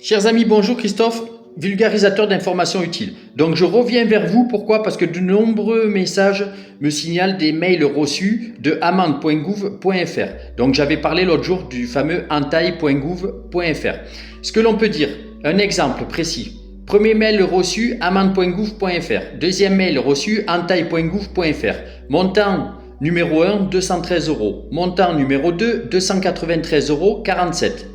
Chers amis, bonjour Christophe, vulgarisateur d'informations utiles. Donc je reviens vers vous, pourquoi? Parce que de nombreux messages me signalent des mails reçus de amende.gouv.fr. Donc j'avais parlé l'autre jour du fameux entaille.gouv.fr. Ce que l'on peut dire, un exemple précis. Premier mail reçu, amende.gouv.fr. Deuxième mail reçu, entaille.gouv.fr. Montant numéro 1, 213 €. Montant numéro 2, 293,47 €.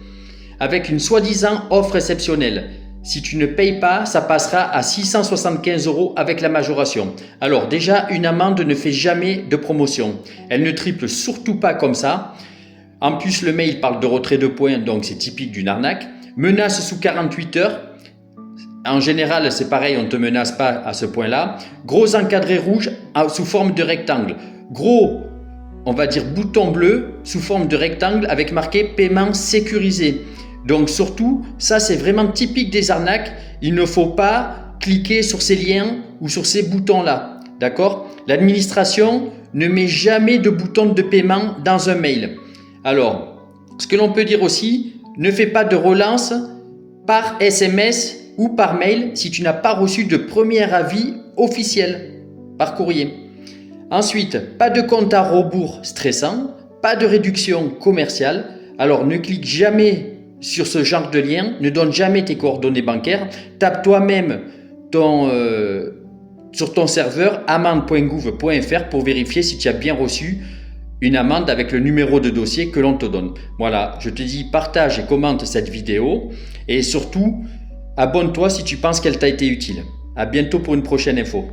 Avec une soi-disant offre exceptionnelle. Si tu ne payes pas, ça passera à 675 € avec la majoration. Alors déjà, une amende ne fait jamais de promotion. Elle ne triple surtout pas comme ça. En plus, le mail parle de retrait de points, donc c'est typique d'une arnaque. Menace sous 48 heures. En général, c'est pareil, on ne te menace pas à ce point-là. Gros encadré rouge sous forme de rectangle. Gros, on va dire bouton bleu sous forme de rectangle avec marqué paiement sécurisé. Donc surtout, ça c'est vraiment typique des arnaques. Il ne faut pas cliquer sur ces liens ou sur ces boutons-là. D'accord? L'administration ne met jamais de bouton de paiement dans un mail. Alors, ce que l'on peut dire aussi, ne fais pas de relance par SMS ou par mail si tu n'as pas reçu de premier avis officiel par courrier. Ensuite, pas de compte à rebours stressant, pas de réduction commerciale. Alors ne clique jamais sur ce genre de lien, ne donne jamais tes coordonnées bancaires, tape toi-même sur ton serveur amende.gouv.fr pour vérifier si tu as bien reçu une amende avec le numéro de dossier que l'on te donne. Voilà, je te dis partage et commente cette vidéo et surtout abonne-toi si tu penses qu'elle t'a été utile. À bientôt pour une prochaine info.